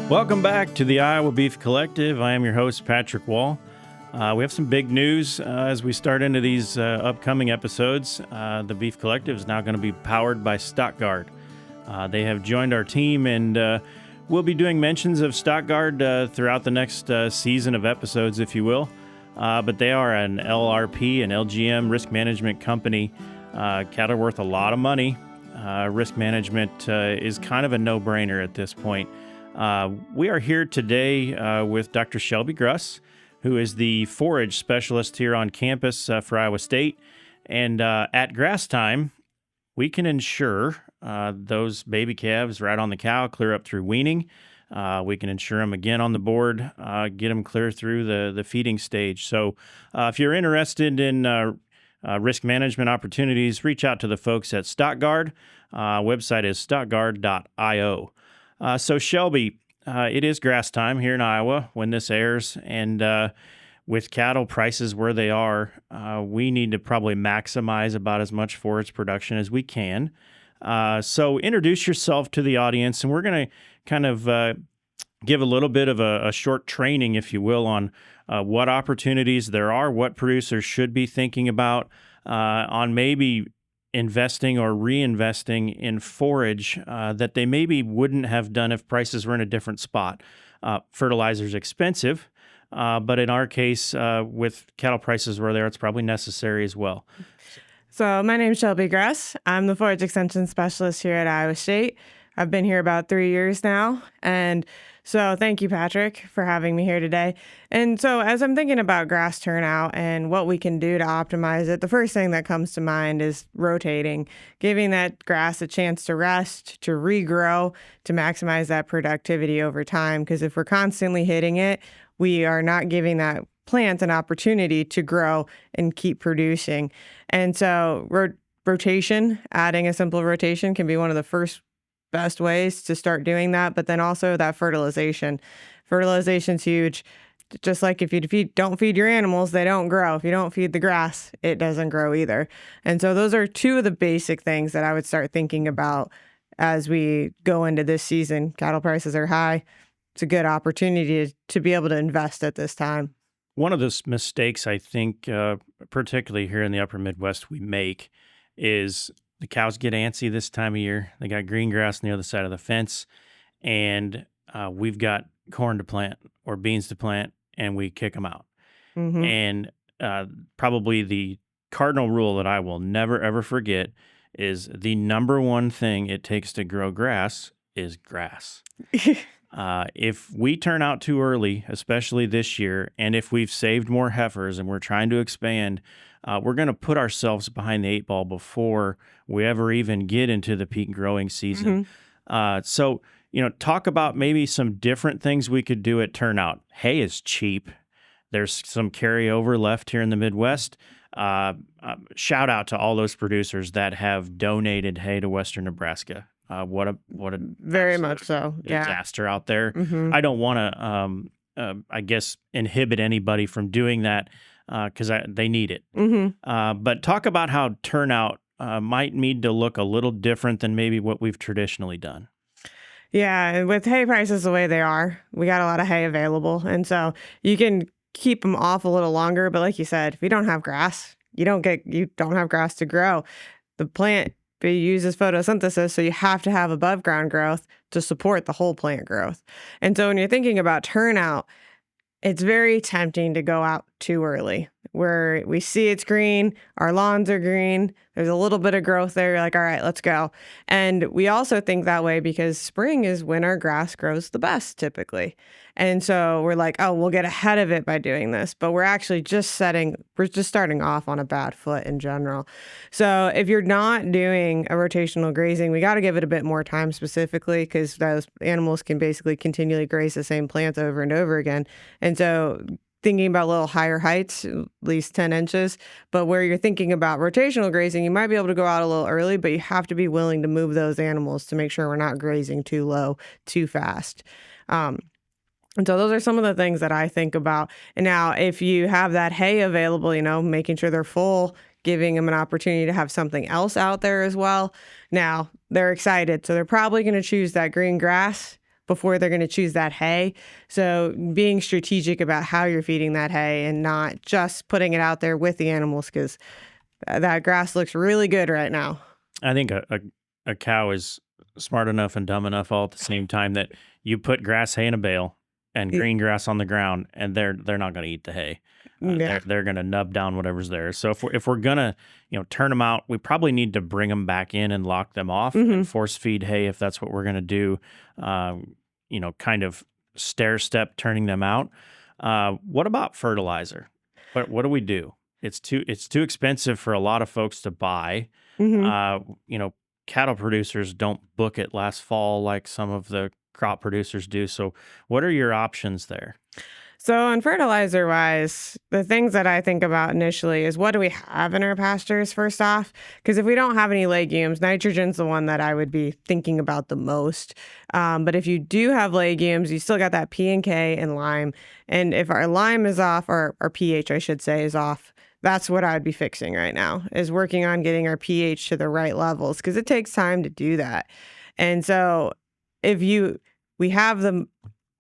Welcome back to the Iowa Beef Collective. I am your host, Patrick Wall. We have some big news as we start into these upcoming episodes. The Beef Collective is now going to be powered by StockGuard. They have joined our team, and we'll be doing mentions of StockGuard throughout the next season of episodes, if you will. But they are an LRP, an LGM risk management company. Cattle are worth a lot of money. Risk management is kind of a no-brainer at this point. We are here today with Dr. Shelby Gruss, who is the forage specialist here on campus for Iowa State. And at grass time, we can ensure those baby calves right on the cow clear up through weaning. We can ensure them again on the board, get them clear through the feeding stage. So if you're interested in risk management opportunities, reach out to the folks at StockGuard. Website is stockguard.io. So Shelby, it is grass time here in Iowa when this airs, and with cattle prices where they are, we need to probably maximize about as much forage production as we can. So introduce yourself to the audience, and we're going to kind of give a little bit of a short training, if you will, on what opportunities there are, what producers should be thinking about on maybe investing or reinvesting in forage that they maybe wouldn't have done if prices were in a different spot. Fertilizer is expensive, but in our case, with cattle prices where they are, it's probably necessary as well. So my name is Shelby Gruss. I'm the forage extension specialist here at Iowa State. I've been here about 3 years now. And so thank you, Patrick, for having me here today. And so as I'm thinking about grass turnout and what we can do to optimize it, the first thing that comes to mind is rotating, giving that grass a chance to rest, to regrow, to maximize that productivity over time. Because if we're constantly hitting it, we are not giving that plant an opportunity to grow and keep producing. And so rotation, adding a simple rotation can be one of the first best ways to start doing that. But then also that fertilization. Fertilization's huge. Just like if you don't feed your animals, they don't grow. If you don't feed the grass, it doesn't grow either. And so those are two of the basic things that I would start thinking about as we go into this season. Cattle prices are high. It's a good opportunity to be able to invest at this time. One of the mistakes I think, particularly here in the upper Midwest, we make is the cows get antsy this time of year. They got green grass on the other side of the fence, and we've got corn to plant or beans to plant, and we kick them out. Mm-hmm. And probably the cardinal rule that I will never, ever forget is the number one thing it takes to grow grass is grass. If we turn out too early, especially this year, and if we've saved more heifers and we're trying to expand, we're going to put ourselves behind the 8 ball before we ever even get into the peak growing season. Mm-hmm. So, talk about maybe some different things we could do at turnout. Hay is cheap. There's some carryover left here in the Midwest. Shout out to all those producers that have donated hay to Western Nebraska. What a very much so. Disaster out there. Mm-hmm. I don't want to, I guess, inhibit anybody from doing that because they need it. Mm-hmm. But talk about how turnout might need to look a little different than maybe what we've traditionally done. Yeah, and with hay prices the way they are, we got a lot of hay available, and so you can keep them off a little longer. But like you said, if you don't have grass, you don't have grass to grow. The plant uses photosynthesis, so you have to have above ground growth to support the whole plant growth. And so when you're thinking about turnout, it's very tempting to go out too early where we see it's green, our lawns are green, there's a little bit of growth there. You're like, all right, let's go. And we also think that way because spring is when our grass grows the best typically. And so we're like, oh, we'll get ahead of it by doing this. But we're actually just starting off on a bad foot in general. So if you're not doing a rotational grazing, we got to give it a bit more time specifically because those animals can basically continually graze the same plants over and over again. And so thinking about a little higher heights, at least 10 inches, but where you're thinking about rotational grazing, you might be able to go out a little early, but you have to be willing to move those animals to make sure we're not grazing too low, too fast. And so those are some of the things that I think about. And now if you have that hay available, making sure they're full, giving them an opportunity to have something else out there as well. Now they're excited. So they're probably going to choose that green grass before they're going to choose that hay. So being strategic about how you're feeding that hay and not just putting it out there with the animals, because that grass looks really good right now. I think a cow is smart enough and dumb enough all at the same time that you put grass hay in a bale and green grass on the ground, and they're not going to eat the hay. They're going to nub down whatever's there. So if we're gonna turn them out, we probably need to bring them back in and lock them off and force feed hay if that's what we're going to do. Kind of stair step turning them out. What about fertilizer? What do we do? It's too expensive for a lot of folks to buy. Cattle producers don't book it last fall like some of the crop producers do. So what are your options there? So on fertilizer wise, the things that I think about initially is what do we have in our pastures first off? Because if we don't have any legumes, nitrogen's the one that I would be thinking about the most. But if you do have legumes, you still got that P and K and lime. And if our lime is off, or our pH, I should say, is off, that's what I'd be fixing right now, is working on getting our pH to the right levels, because it takes time to do that. And so if we have the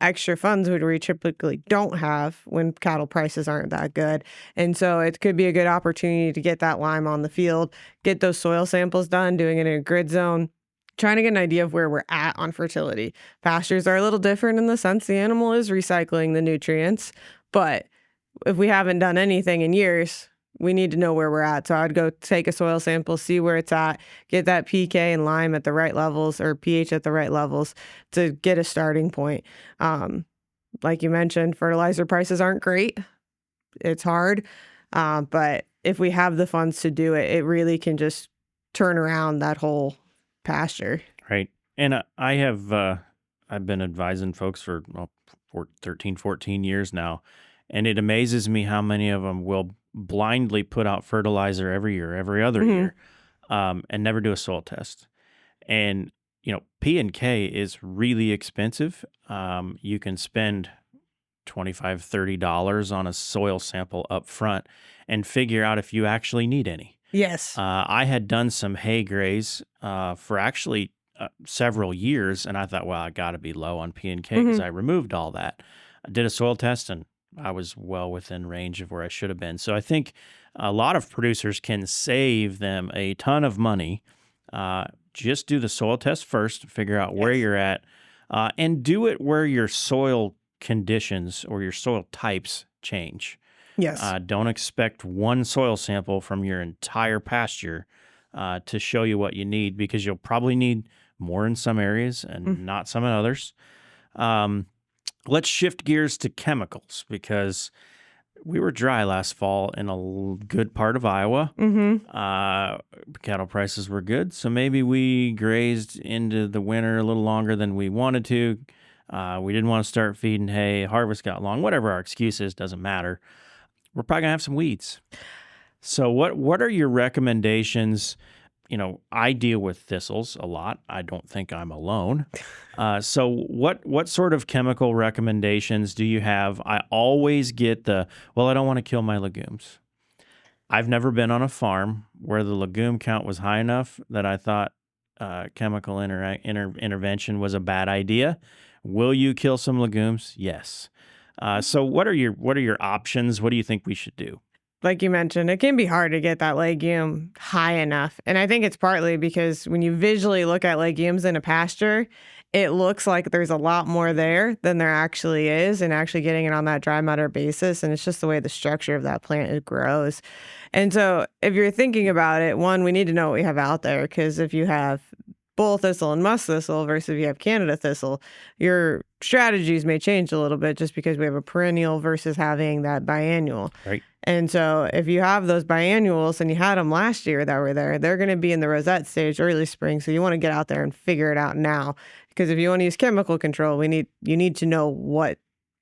extra funds, which we typically don't have when cattle prices aren't that good. And so it could be a good opportunity to get that lime on the field, get those soil samples done, doing it in a grid zone, trying to get an idea of where we're at on fertility. Pastures are a little different in the sense the animal is recycling the nutrients, but if we haven't done anything in years, we need to know where we're at. So I'd go take a soil sample, see where it's at, get that PK and lime at the right levels, or pH at the right levels, to get a starting point. Like you mentioned, fertilizer prices aren't great. It's hard. But if we have the funds to do it, it really can just turn around that whole pasture. Right. And I've been advising folks for 13, 14 years now. And it amazes me how many of them will blindly put out fertilizer every year, every other year, and never do a soil test. And, P and K is really expensive. You can spend $25, $30 on a soil sample up front and figure out if you actually need any. Yes. I had done some hay graze for actually several years, and I thought, well, I got to be low on P and K because I removed all that. I did a soil test, and I was well within range of where I should have been. So I think a lot of producers can save them a ton of money. Just do the soil test first, figure out where you're at, and do it where your soil conditions or your soil types change. Yes. Don't expect one soil sample from your entire pasture to show you what you need, because you'll probably need more in some areas and not some in others. Let's shift gears to chemicals, because we were dry last fall in a good part of Iowa. Cattle prices were good, so maybe we grazed into the winter a little longer than we wanted to. We didn't want to start feeding hay. Harvest got long. Whatever our excuse is, doesn't matter. We're probably going to have some weeds. So what are your recommendations? I deal with thistles a lot. I don't think I'm alone. So what sort of chemical recommendations do you have? I always get I don't want to kill my legumes. I've never been on a farm where the legume count was high enough that I thought chemical intervention was a bad idea. Will you kill some legumes? Yes. So what are your options? What do you think we should do? Like you mentioned, it can be hard to get that legume high enough. And I think it's partly because when you visually look at legumes in a pasture, it looks like there's a lot more there than there actually is, and actually getting it on that dry matter basis. And it's just the way the structure of that plant grows. And so if you're thinking about it, one, we need to know what we have out there, because if you have bull thistle and musk thistle versus if you have Canada thistle, your strategies may change a little bit just because we have a perennial versus having that biannual. Right. And so if you have those biannuals and you had them last year that were there, they're going to be in the rosette stage early spring. So you want to get out there and figure it out now, because if you want to use chemical control, you need to know what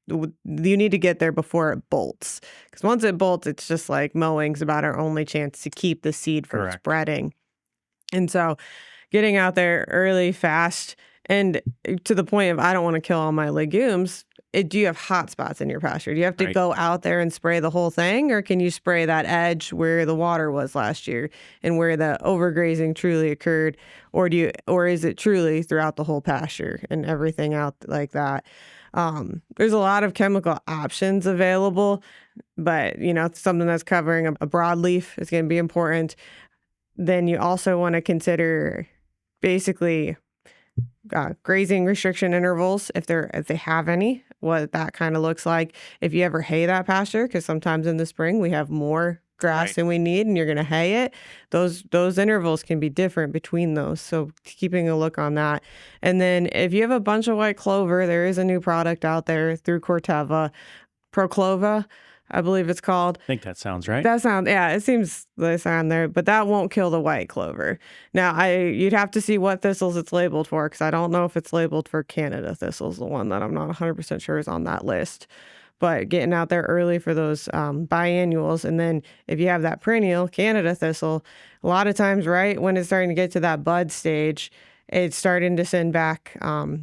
you need to get there before it bolts. Because once it bolts, it's just like mowing's about our only chance to keep the seed from spreading. And so getting out there early, fast, and to the point of I don't want to kill all my legumes, do you have hot spots in your pasture? Do you have to Right. go out there and spray the whole thing, or can you spray that edge where the water was last year and where the overgrazing truly occurred, or is it truly throughout the whole pasture and everything out like that? There's a lot of chemical options available, but something that's covering a broadleaf is going to be important. Then you also want to consider basically grazing restriction intervals if they have any, what that kind of looks like. If you ever hay that pasture, because sometimes in the spring we have more grass than we need and you're going to hay it, those intervals can be different between those, so keeping a look on that. And then if you have a bunch of white clover, there is a new product out there through Corteva, Proclova, I believe it's called. I think that sounds right. It seems they sound there, but that won't kill the white clover. Now, you'd have to see what thistles it's labeled for, because I don't know if it's labeled for Canada thistles, the one that I'm not 100% sure is on that list. But getting out there early for those biannuals, and then if you have that perennial Canada thistle, a lot of times, right when it's starting to get to that bud stage, it's starting to send back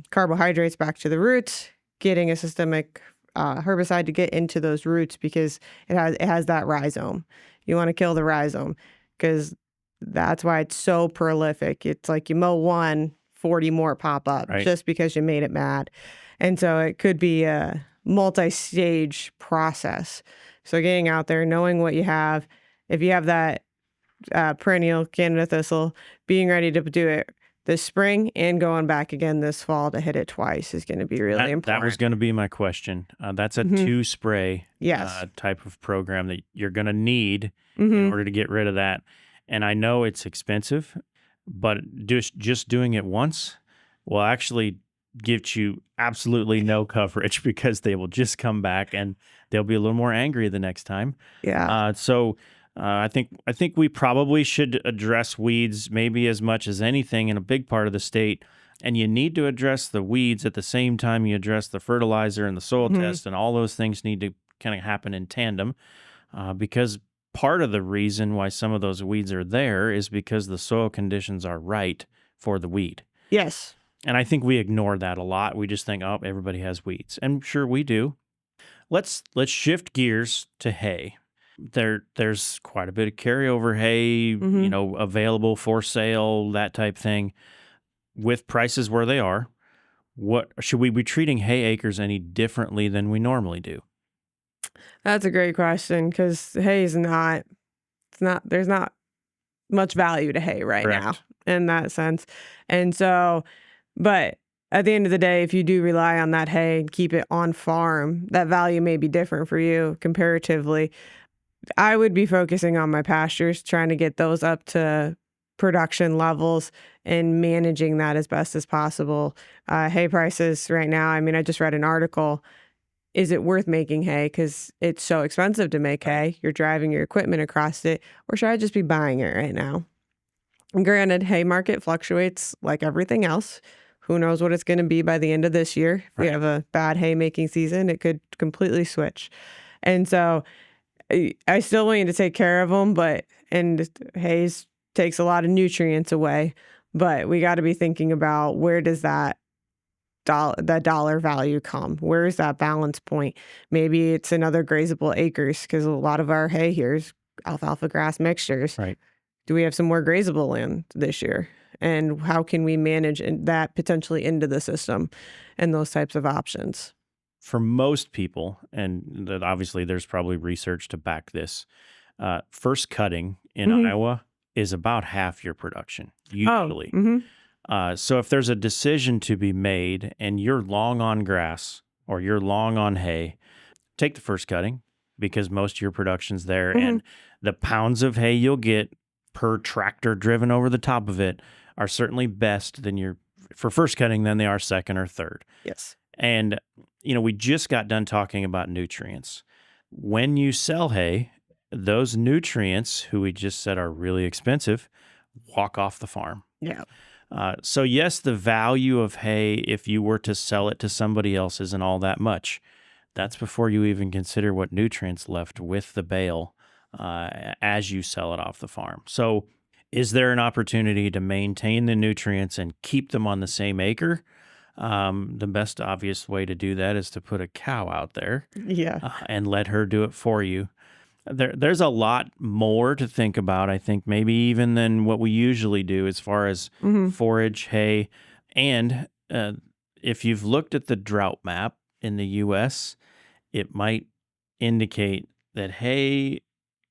carbohydrates back to the roots, getting a systemic herbicide to get into those roots, because it has that rhizome. You want to kill the rhizome, because that's why it's so prolific. It's like you mow one, 40 more pop up just because you made it mad. And so it could be a multi-stage process. So getting out there, knowing what you have, if you have that perennial Canada thistle, being ready to do it this spring and going back again this fall to hit it twice is going to be really important. That was going to be my question. That's a two spray type of program that you're going to need in order to get rid of that. And I know it's expensive, but just doing it once will actually give you absolutely no coverage, because they will just come back and they'll be a little more angry the next time. Yeah. I think we probably should address weeds maybe as much as anything in a big part of the state. And you need to address the weeds at the same time you address the fertilizer and the soil test, and all those things need to kind of happen in tandem, because part of the reason why some of those weeds are there is because the soil conditions are right for the weed. Yes. And I think we ignore that a lot. We just think, oh, everybody has weeds. And sure, we do. Let's shift gears to hay. There's quite a bit of carryover hay, available for sale, that type thing. With prices where they are, what should we be treating hay acres any differently than we normally do? That's a great question, because hay is there's not much value to hay right now in that sense. And so, but at the end of the day, if you do rely on that hay and keep it on farm, that value may be different for you comparatively. I would be focusing on my pastures, trying to get those up to production levels and managing that as best as possible. Hay prices right now, I just read an article. Is it worth making hay? Because it's so expensive to make hay. You're driving your equipment across it. Or should I just be buying it right now? And granted, hay market fluctuates like everything else. Who knows what it's going to be by the end of this year? If we have a bad hay making season, it could completely switch. And so I still want you to take care of them, and hay takes a lot of nutrients away, but we got to be thinking about, where does that dollar value come? Where is that balance point? Maybe it's another grazeable acres, because a lot of our hay here is alfalfa grass mixtures. Right. Do we have some more grazeable land this year? And how can we manage that potentially into the system, and those types of options? For most people, and obviously there's probably research to back this, first cutting in Iowa is about half your production, usually. So if there's a decision to be made and you're long on grass or you're long on hay, take the first cutting, because most of your production's there. And the pounds of hay you'll get per tractor driven over the top of it are certainly best for first cutting than they are second or third. Yes. And, we just got done talking about nutrients. When you sell hay, those nutrients, who we just said are really expensive, walk off the farm. Yeah. So yes, the value of hay, if you were to sell it to somebody else, isn't all that much. That's before you even consider what nutrients left with the bale as you sell it off the farm. So is there an opportunity to maintain the nutrients and keep them on the same acre? The best obvious way to do that is to put a cow out there Yeah. and let her do it for you. There's a lot more to think about, I think, maybe even than what we usually do as far as Hmm. forage, hay, and if you've looked at the drought map in the U.S., it might indicate that hay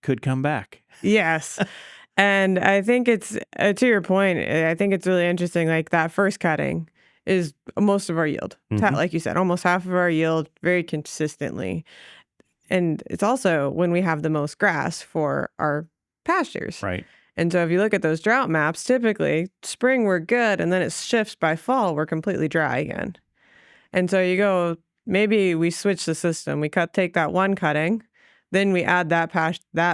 could come back. Yes. And I think it's to your point, I think it's really interesting. Like that first cutting is most of our yield. Hmm. Like you said, almost half of our yield very consistently. And it's also when we have the most grass for our pastures. Right. And so if you look at those drought maps, typically spring we're good and then it shifts by fall, we're completely dry again. And so you go, maybe we switch the system. Take that one cutting, then we add that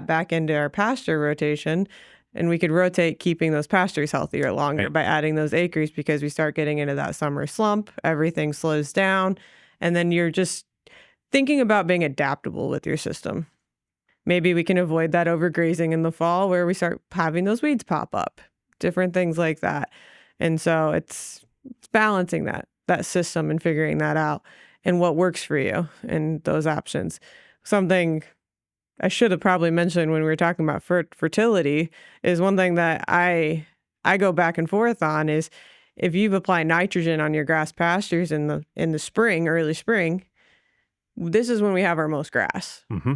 back into our pasture rotation, and we could rotate keeping those pastures healthier longer Right. by adding those acres because we start getting into that summer slump, everything slows down, and then you're just thinking about being adaptable with your system. Maybe we can avoid that overgrazing in the fall where we start having those weeds pop up, different things like that. And so it's balancing that system and figuring that out and what works for you and those options. Something I should have probably mentioned when we were talking about fertility is one thing that I go back and forth on is if you've applied nitrogen on your grass pastures in the spring, early spring, this is when we have our most grass. Hmm.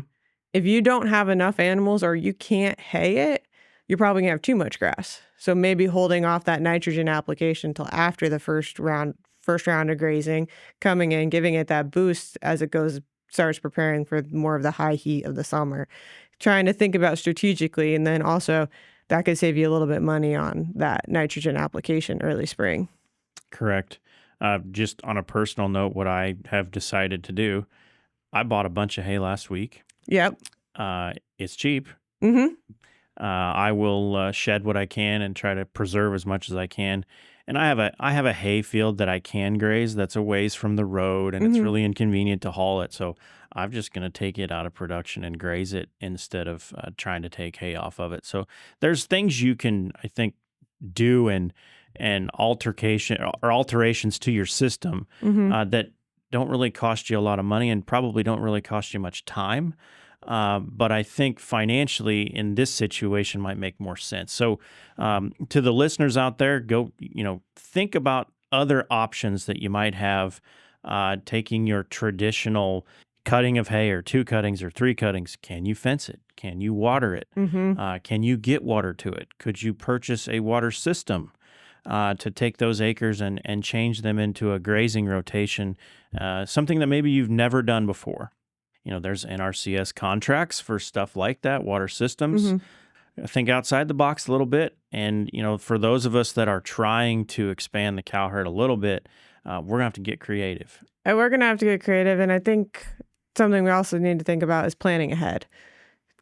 If you don't have enough animals or you can't hay it, you're probably gonna have too much grass. So maybe holding off that nitrogen application till after the first round of grazing, coming in, giving it that boost as it starts preparing for more of the high heat of the summer. Trying to think about strategically, and then also that could save you a little bit money on that nitrogen application early spring. Correct. Just on a personal note, what I have decided to do, I bought a bunch of hay last week. Yep. It's cheap. Mm-hmm. I will shed what I can and try to preserve as much as I can. And I have a hay field that I can graze that's a ways from the road, and it's Mm-hmm. really inconvenient to haul it. So I'm just going to take it out of production and graze it instead of trying to take hay off of it. So there's things you can, I think, do and alterations to your system Mm-hmm. that don't really cost you a lot of money and probably don't really cost you much time. But I think financially in this situation might make more sense. So to the listeners out there, go, think about other options that you might have, taking your traditional cutting of hay or 2 cuttings or 3 cuttings. Can you fence it? Can you water it? Mm-hmm. Can you get water to it? Could you purchase a water system to take those acres and change them into a grazing rotation, something that maybe you've never done before? There's NRCS contracts for stuff like that, water systems. Mm-hmm. Think outside the box a little bit. And, for those of us that are trying to expand the cow herd a little bit, we're going to have to get creative. And we're gonna have to get creative, and I think something we also need to think about is planning ahead.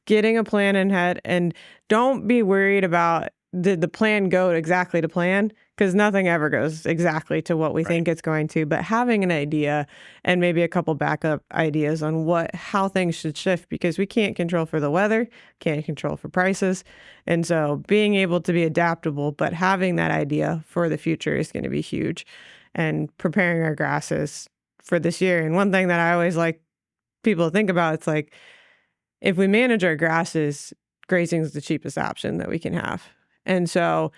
Getting a plan in head, and don't be worried about did the plan go exactly to plan, because nothing ever goes exactly to what we Right. think it's going to, but having an idea and maybe a couple backup ideas on how things should shift, because we can't control for the weather, can't control for prices. And so being able to be adaptable, but having that idea for the future is going to be huge, and preparing our grasses for this year. And one thing that I always like people to think about, it's like, if we manage our grasses, grazing is the cheapest option that we can have. And so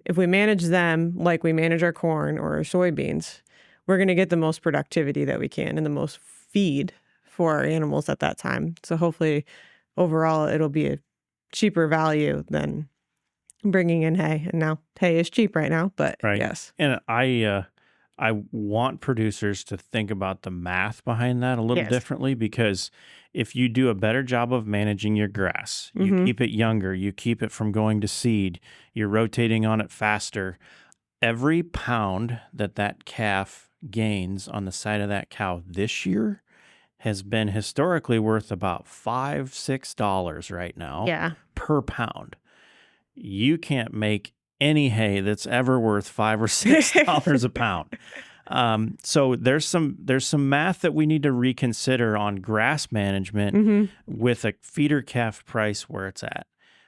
if we manage them like we manage our corn or our soybeans, we're going to get the most productivity that we can and the most feed for our animals at that time. So hopefully overall it'll be a cheaper value than bringing in hay. And now hay is cheap right now, but Right. yes. And I want producers to think about the math behind that a little Yes. differently, because if you do a better job of managing your grass, you Mhm. keep it younger, you keep it from going to seed, you're rotating on it faster, every pound that calf gains on the side of that cow this year has been historically worth about $5-6 right now Yeah. per pound. You can't make any hay that's ever worth $5 or $6 a pound. So there's some math that we need to reconsider on grass management Mhm. with a feeder calf price where it's at.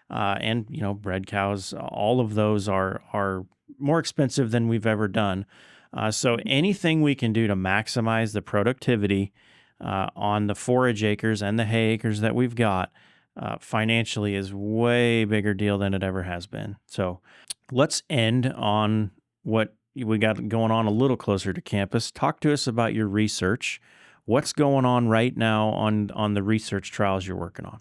And bred cows, all of those are more expensive than we've ever done. So anything we can do to maximize the productivity on the forage acres and the hay acres that we've got financially is way bigger deal than it ever has been. So let's end on what we got going on a little closer to campus. Talk to us about your research. What's going on right now on the research trials you're working on?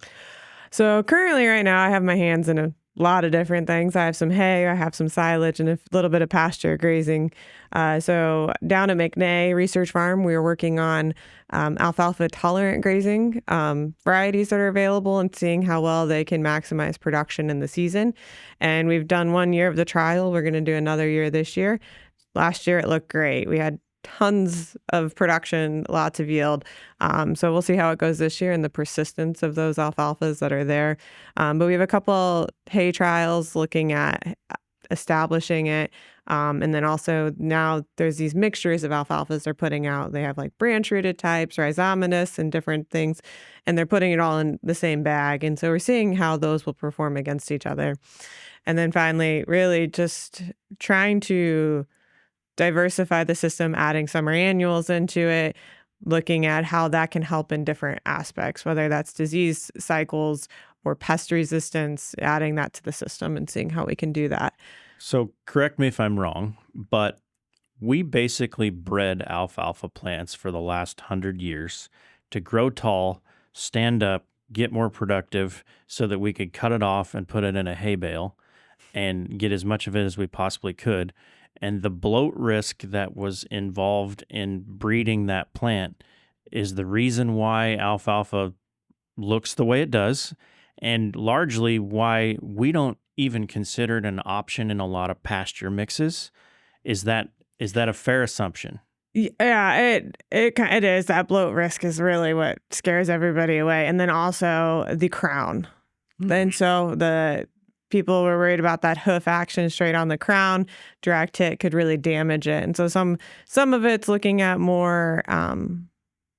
So currently right now I have my hands in a lot of different things. I have some hay, I have some silage, and a little bit of pasture grazing. So down at McNay Research Farm, we are working on alfalfa tolerant grazing varieties that are available and seeing how well they can maximize production in the season. And we've done 1 year of the trial. We're going to do another year this year. Last year it looked great. We had tons of production, lots of yield. So we'll see how it goes this year and the persistence of those alfalfas that are there. But we have a couple hay trials looking at establishing it. And then also now there's these mixtures of alfalfas they're putting out. They have like branch rooted types, rhizomatous, and different things. And they're putting it all in the same bag. And so we're seeing how those will perform against each other. And then finally, really just trying to diversify the system, adding summer annuals into it, looking at how that can help in different aspects, whether that's disease cycles or pest resistance, adding that to the system and seeing how we can do that. So correct me if I'm wrong, but we basically bred alfalfa plants for the last 100 years to grow tall, stand up, get more productive so that we could cut it off and put it in a hay bale and get as much of it as we possibly could. And the bloat risk that was involved in breeding that plant is the reason why alfalfa looks the way it does, and largely why we don't even consider it an option in a lot of pasture mixes. Is that a fair assumption? Yeah, it is. That bloat risk is really what scares everybody away. And then also the crown. And so the people were worried about that hoof action straight on the crown. Direct hit could really damage it. And so some of it's looking at more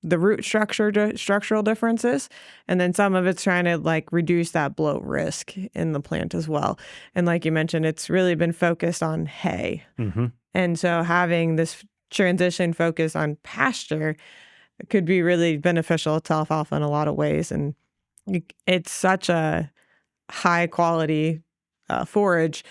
the root structural differences. And then some of it's trying to like reduce that bloat risk in the plant as well. And like you mentioned, it's really been focused on hay. Mm-hmm. And so having this transition focus on pasture could be really beneficial to alfalfa in a lot of ways. And it's such a high quality forage.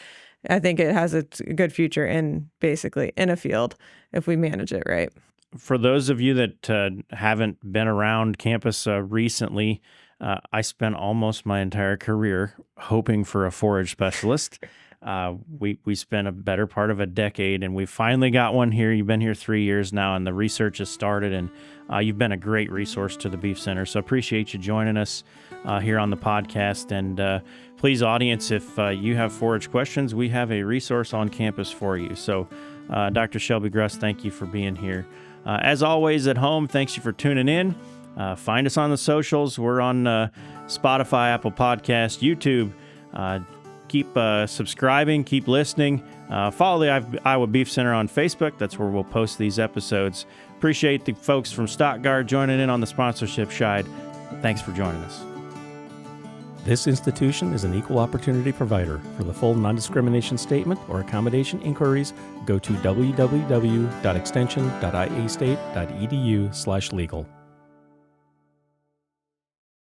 I think it has a good future in a field if we manage it right. For those of you that haven't been around campus recently, I spent almost my entire career hoping for a forage specialist. We spent a better part of a decade, and we finally got one here. You've been here 3 years now, and the research has started, and you've been a great resource to the Beef Center. So appreciate you joining us here on the podcast. And please, audience, if you have forage questions, we have a resource on campus for you. So Dr. Shelby Gruss, thank you for being here. As always at home, thanks you for tuning in. Find us on the socials. We're on Spotify, Apple Podcasts, YouTube. Keep subscribing, keep listening. Follow the Iowa Beef Center on Facebook. That's where we'll post these episodes. Appreciate the folks from Stockguard joining in on the sponsorship side. Thanks for joining us. This institution is an equal opportunity provider. For the full non-discrimination statement or accommodation inquiries, go to www.extension.iastate.edu/legal.